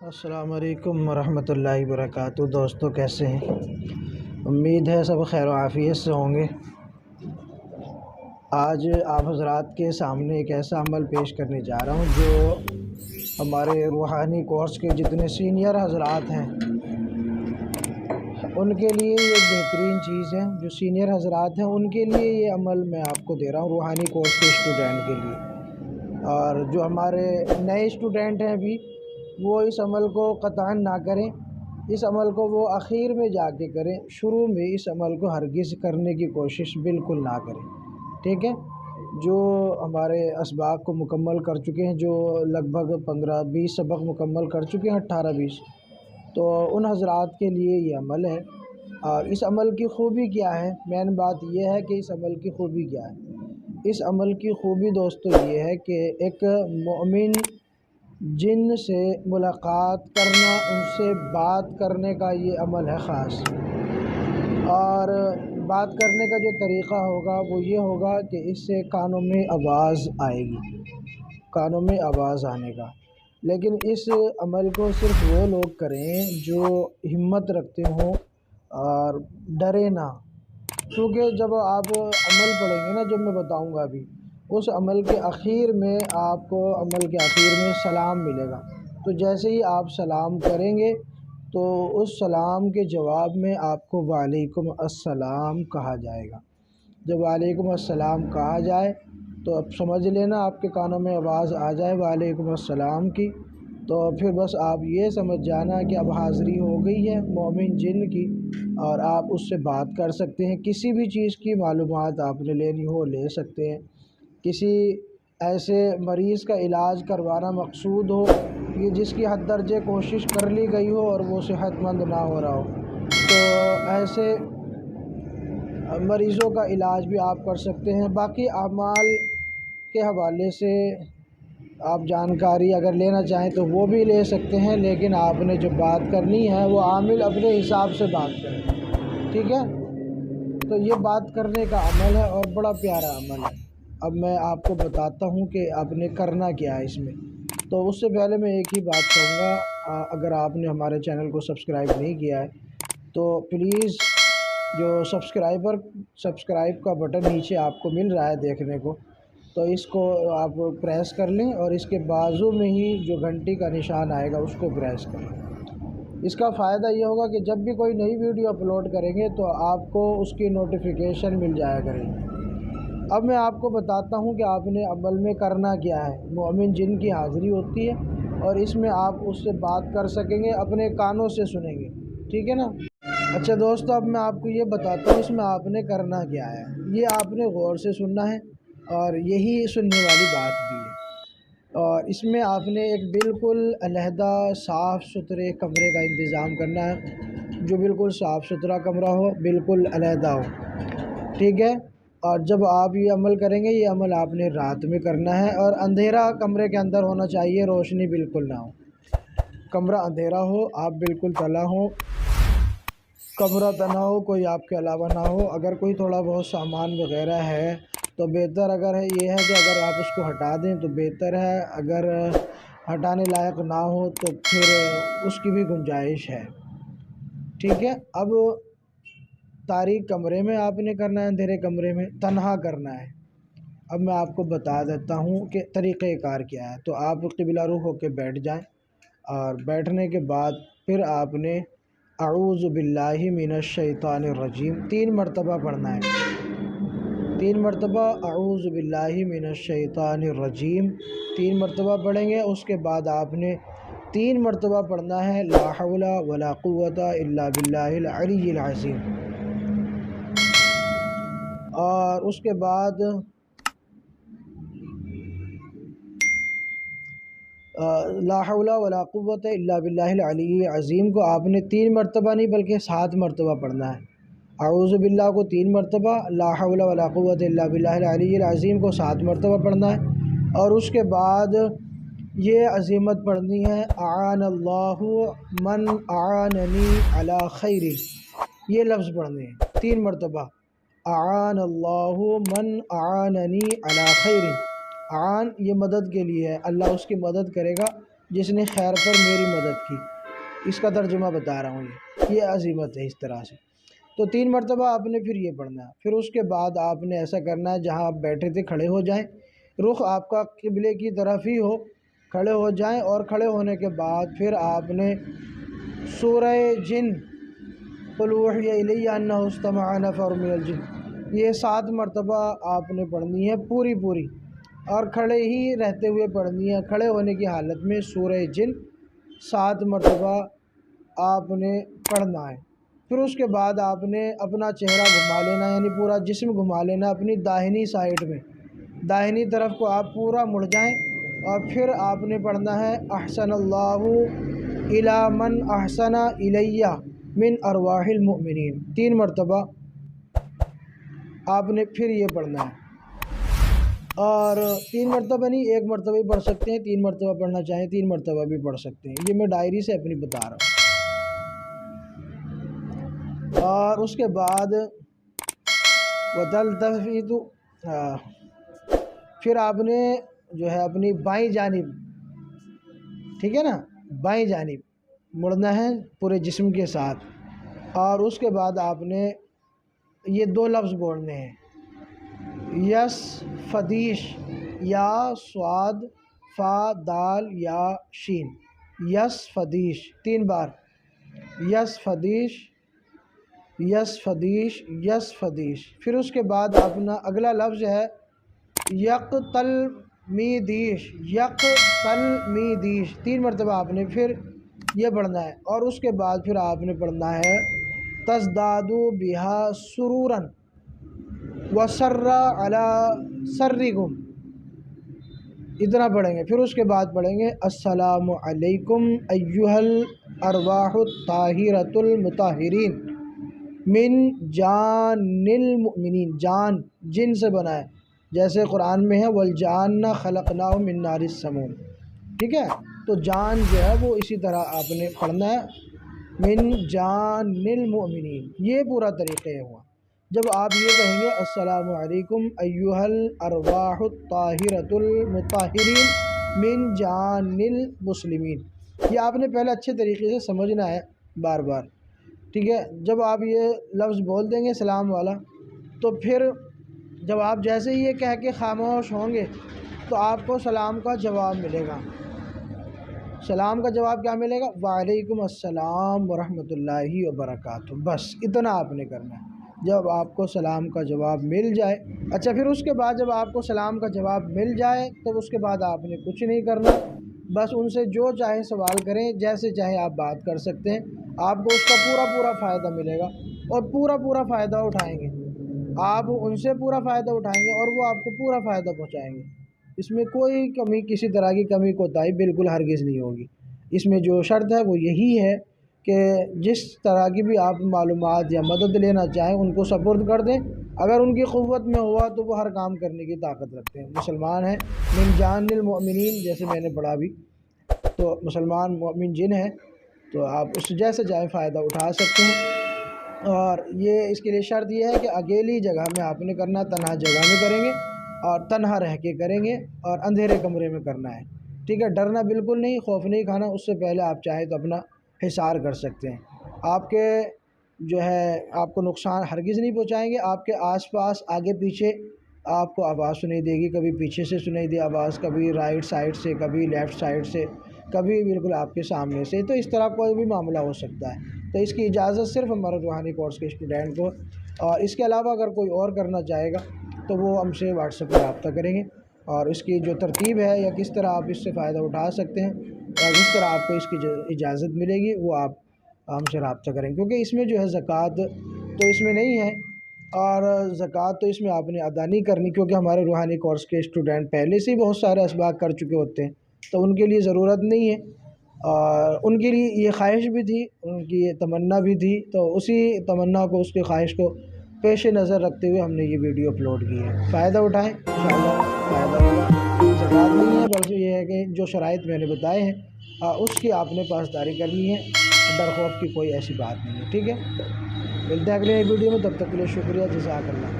السلام علیکم ورحمۃ اللہ وبرکاتہ۔ دوستو کیسے ہیں؟ امید ہے سب خیر و عافیت سے ہوں گے۔ آج آپ حضرات کے سامنے ایک ایسا عمل پیش کرنے جا رہا ہوں جو ہمارے روحانی کورس کے جتنے سینئر حضرات ہیں ان کے لیے یہ بہترین چیز ہے۔ جو سینئر حضرات ہیں ان کے لیے یہ عمل میں آپ کو دے رہا ہوں، روحانی کورس کے اسٹوڈنٹ کے لیے۔ اور جو ہمارے نئے اسٹوڈنٹ ہیں ابھی، وہ اس عمل کو قطعاً نہ کریں۔ اس عمل کو وہ آخر میں جا کے کریں، شروع میں اس عمل کو ہرگز کرنے کی کوشش بالکل نہ کریں، ٹھیک ہے؟ جو ہمارے اسباق کو مکمل کر چکے ہیں، جو لگ بھگ 15-20 سبق مکمل کر چکے ہیں، 18-20، تو ان حضرات کے لیے یہ عمل ہے۔ اور اس عمل کی خوبی کیا ہے؟ مین بات یہ ہے کہ اس عمل کی خوبی کیا ہے؟ اس عمل کی خوبی دوستو یہ ہے کہ ایک مومن جن سے ملاقات کرنا، ان سے بات کرنے کا یہ عمل ہے خاص۔ اور بات کرنے کا جو طریقہ ہوگا وہ یہ ہوگا کہ اس سے کانوں میں آواز آئے گی، کانوں میں آواز آنے کا۔ لیکن اس عمل کو صرف وہ لوگ کریں جو ہمت رکھتے ہوں اور ڈرے نہ، کیونکہ جب آپ عمل پڑھیں گے نا، جو میں بتاؤں گا ابھی، اس عمل کے اخیر میں آپ کو عمل کے اخیر میں سلام ملے گا۔ تو جیسے ہی آپ سلام کریں گے تو اس سلام کے جواب میں آپ کو وعلیکم السلام کہا جائے گا۔ جب وعلیکم السلام کہا جائے تو اب سمجھ لینا آپ کے کانوں میں آواز آ جائے وعلیکم السلام کی، تو پھر بس آپ یہ سمجھ جانا کہ اب حاضری ہو گئی ہے مومن جن کی، اور آپ اس سے بات کر سکتے ہیں۔ کسی بھی چیز کی معلومات آپ نے لینی ہو لے سکتے ہیں۔ کسی ایسے مریض کا علاج کروانا مقصود ہو کہ جس کی حد درجے کوشش کر لی گئی ہو اور وہ صحت مند نہ ہو رہا ہو، تو ایسے مریضوں کا علاج بھی آپ کر سکتے ہیں۔ باقی اعمال کے حوالے سے آپ جانکاری اگر لینا چاہیں تو وہ بھی لے سکتے ہیں، لیکن آپ نے جو بات کرنی ہے وہ عامل اپنے حساب سے بات کریں، ٹھیک ہے؟ تو یہ بات کرنے کا عمل ہے اور بڑا پیارا عمل ہے۔ اب میں آپ کو بتاتا ہوں کہ آپ نے کرنا کیا ہے اس میں۔ تو اس سے پہلے میں ایک ہی بات کہوں گا، اگر آپ نے ہمارے چینل کو سبسکرائب نہیں کیا ہے تو پلیز جو سبسکرائب کا بٹن نیچے آپ کو مل رہا ہے دیکھنے کو، تو اس کو آپ پریس کر لیں اور اس کے بازو میں ہی جو گھنٹی کا نشان آئے گا اس کو پریس کر لیں۔ اس کا فائدہ یہ ہوگا کہ جب بھی کوئی نئی ویڈیو اپلوڈ کریں گے تو آپ کو اس کی نوٹیفیکیشن مل جایا کرے گی۔ اب میں آپ کو بتاتا ہوں کہ آپ نے عمل میں کرنا کیا ہے۔ مومن جن کی حاضری ہوتی ہے اور اس میں آپ اس سے بات کر سکیں گے، اپنے کانوں سے سنیں گے، ٹھیک ہے نا؟ اچھا دوستو، اب میں آپ کو یہ بتاتا ہوں اس میں آپ نے کرنا کیا ہے۔ یہ آپ نے غور سے سننا ہے اور یہی سننے والی بات بھی ہے۔ اور اس میں آپ نے ایک بالکل علیحدہ صاف ستھرے کمرے کا انتظام کرنا ہے، جو بالکل صاف ستھرا کمرہ ہو، بالکل علیحدہ ہو، ٹھیک ہے؟ اور جب آپ یہ عمل کریں گے، یہ عمل آپ نے رات میں کرنا ہے اور اندھیرا کمرے کے اندر ہونا چاہیے، روشنی بالکل نہ ہو، کمرہ اندھیرا ہو، آپ بالکل تنہا ہو، کمرہ تنہا ہو، کوئی آپ کے علاوہ نہ ہو۔ اگر کوئی تھوڑا بہت سامان وغیرہ ہے تو بہتر اگر ہے یہ ہے کہ اگر آپ اس کو ہٹا دیں تو بہتر ہے، اگر ہٹانے لائق نہ ہو تو پھر اس کی بھی گنجائش ہے، ٹھیک ہے؟ اب تاریک کمرے میں آپ نے کرنا ہے، اندھیرے کمرے میں تنہا کرنا ہے۔ اب میں آپ کو بتا دیتا ہوں کہ طریقہ کار کیا ہے۔ تو آپ قبلہ رخ ہو کے بیٹھ جائیں، اور بیٹھنے کے بعد پھر آپ نے اعوذ باللہ من الشیطان الرجیم 3 مرتبہ پڑھنا ہے۔ 3 مرتبہ اعوذ باللہ من الشیطان الرجیم 3 مرتبہ پڑھیں گے۔ اس کے بعد آپ نے 3 مرتبہ پڑھنا ہے لا حول ولا قوت الا باللہ العلی العظیم، اور اس کے بعد لا حول ولا قوت الا باللہ العلی العظیم کو آپ نے 3 مرتبہ نہیں بلکہ 7 مرتبہ پڑھنا ہے۔ اعوذ باللہ کو 3 مرتبہ، لا حول ولا قوت الا باللہ العلی العظیم کو 7 مرتبہ پڑھنا ہے، اور اس کے بعد یہ عظیمت پڑھنی ہے اعان اللہ من اعاننی علی خیر، یہ لفظ پڑھنے ہیں 3 مرتبہ، اعان اللہ من اعاننی علی خیر۔ اعان یہ مدد کے لیے ہے، اللہ اس کی مدد کرے گا जिसने खैर पर मेरी मदद की। इसका तर्जुमा बता रहा हूँ, ये अजीमत है इस तरह से। तो 3 मरतबा आपने फिर ये पढ़ना है। फिर उसके बाद आपने ऐसा करना है, जहाँ आप बैठे थे खड़े हो जाएं, रुख आपका क़िबले की तरफ ही हो, खड़े हो जाएं। और खड़े होने के बाद फिर आपने सूरह जिन क़ुल ऊहिया इलैया अन्नहु इस्तमअ नफ़रुम मिनल जिन्न, ये 7 मरतबा आपने पढ़नी है पूरी पूरी, और खड़े ही रहते हुए पढ़नी है। खड़े होने की हालत में सूरह जिन 7 मरतबा आपने पढ़ना है। फिर उसके बाद आपने अपना चेहरा घुमा लेना, यानी पूरा जिस्म घुमा लेना अपनी दाहिनी साइड में, दाहिनी तरफ को आप पूरा मुड़ जाएं। और फिर आपने पढ़ना है अहसनल्लाहु इला मन अहसना इलैया मिन अरवाहिल मुमिनीन, 3 मरतबा आपने फिर ये पढ़ना है। और 3 मरतबा नहीं, 1 मरतबा भी पढ़ सकते हैं, 3 मरतबा पढ़ना चाहें 3 मरतबा भी पढ़ सकते हैं। ये मैं डायरी से अपनी बता रहा हूँ। और उसके बाद वतल्तफ़ितु, फिर आपने जो है अपनी बाईं जानिब, ठीक है ना, बाईं जानिब मुड़ना है पूरे जिस्म के साथ। और उसके बाद आपने ये 2 लफ्ज़ बोलने हैं, यस फदीश, या स्वाद फा दाल या शीन, यस फदीश 3 बार, यस फदीश, यस फदीश, यस फदीश। फिर उसके बाद अपना अगला लफ्ज़ है यक़तलमीदीश, यक़तलमीदीश, 3 मरतबा आपने फिर ये पढ़ना है। और उसके बाद फिर आपने पढ़ना है तज़दादु बिहा सुरूरन वसर्रा अला सर्रिकुम, इतना पढ़ेंगे। फिर उसके बाद पढ़ेंगे अस्सलामु अलैकुम अय्युहल अरवाहुत ताहिरतुल मुताहिरीन मिन जानिल मुमिनीन, जान जिन से बना है, जैसे कुरान में है वल जानना खलक़नाहु मिन नारिस समूम, ठीक है। तो जान जो है वो इसी तरह आपने पढ़ना है, मिन जानिल मुमिनीन, ये पूरा तरीक़े हुआ। जब आप ये कहेंगे अस्सलामु अलैकुम अय्युहल अरवाहुत ताहिरतुल मुताहिरीन मिन जानिल मुस्लिमीन, ये आपने पहले अच्छे तरीक़े से समझना है बार बार, ठीक है। जब आप ये लफ्ज़ बोल देंगे सलाम वाला, तो फिर जब आप जैसे ही ये कह के खामोश होंगे तो आपको सलाम का जवाब मिलेगा। सलाम का जवाब क्या मिलेगा? वालेकुम अस्सलाम वरहमतुल्लाहि वबरकातुहू, बस इतना आपने करना है। जब आपको सलाम का जवाब मिल जाए, अच्छा फिर उसके बाद जब आपको सलाम का जवाब मिल जाए तो उसके बाद आपने कुछ नहीं करना, बस उनसे जो चाहे सवाल करें, जैसे चाहे आप बात कर सकते हैं, आपको उसका पूरा पूरा फ़ायदा मिलेगा और पूरा पूरा फ़ायदा उठाएंगे। आप उनसे पूरा फ़ायदा उठाएंगे और वो आपको पूरा फ़ायदा पहुँचाएँगे। इसमें कोई कमी, किसी तरह की कमी कोताही बिल्कुल हरगिज़ नहीं होगी। इसमें जो शर्त है वो यही है कि जिस तरह की भी आप मालूमात या मदद लेना चाहें उनको सपुर्द कर दें। अगर उनकी क़ुव्वत में हुआ तो वो हर काम करने की ताकत रखते हैं। मुसलमान हैं, मिन जानिल मुमिनीन, जैसे मैंने पढ़ा अभी, तो मुसलमान मुमिन जिन है, तो आप उससे जैसे चाहे फ़ायदा उठा सकते हैं। और ये इसके लिए शर्त ये है कि अकेली जगह में आपने करना, तन्हा जगह में करेंगे और तन्हा रह के करेंगे और अंधेरे कमरे में करना है, ठीक है। डरना बिल्कुल नहीं, खौफ नहीं खाना। उससे पहले आप चाहें तो अपना हिसार कर सकते हैं। आपके जो है आपको नुकसान हरगिज़ नहीं पहुंचाएंगे। आपके आसपास आगे पीछे आपको आवाज़ सुनाई देगी, कभी पीछे से सुनाई दे आवाज़, कभी राइट साइड से, कभी लेफ़्ट साइड से, कभी बिल्कुल आपके सामने से। तो इस तरह कोई भी मामला हो सकता है। तो इसकी इजाज़त सिर्फ़ हमारे रूहानी कोर्स के स्टूडेंट को, और इसके अलावा अगर कोई और करना चाहेगा तो वो हमसे व्हाट्सएप पर रब्ता करेंगे। और इसकी जो तरतीब है या किस तरह आप इससे फ़ायदा उठा सकते हैं और किस तरह आपको इसकी इजाज़त मिलेगी वो आप हमसे रब्ता करेंगे। क्योंकि इसमें जो है ज़कात तो इसमें नहीं है, और ज़कात तो इसमें आपने अदा नहीं करनी, क्योंकि हमारे रूहानी कोर्स के स्टूडेंट पहले से ही बहुत सारे असबाक कर चुके होते हैं, तो उनके लिए ज़रूरत नहीं है। और उनके लिए ये ख्वाहिश भी थी, उनकी ये तमन्ना भी थी, तो उसी तमन्ना को, उसकी ख्वाहिश को पेश नज़र रखते हुए हमने ये वीडियो अपलोड की है। फ़ायदा उठाएँ, इंशाअल्लाह फ़ायदा होगा। ज़कात नहीं है, बल्कि ये है कि जो शराइत मैंने बताए हैं उसकी आपने पासदारी करनी है, डर खौफ की कोई ऐसी बात नहीं है, ठीक है। मिलते हैं अगले वीडियो में, तब तक के लिए शुक्रिया, जज़ाकल्लाह।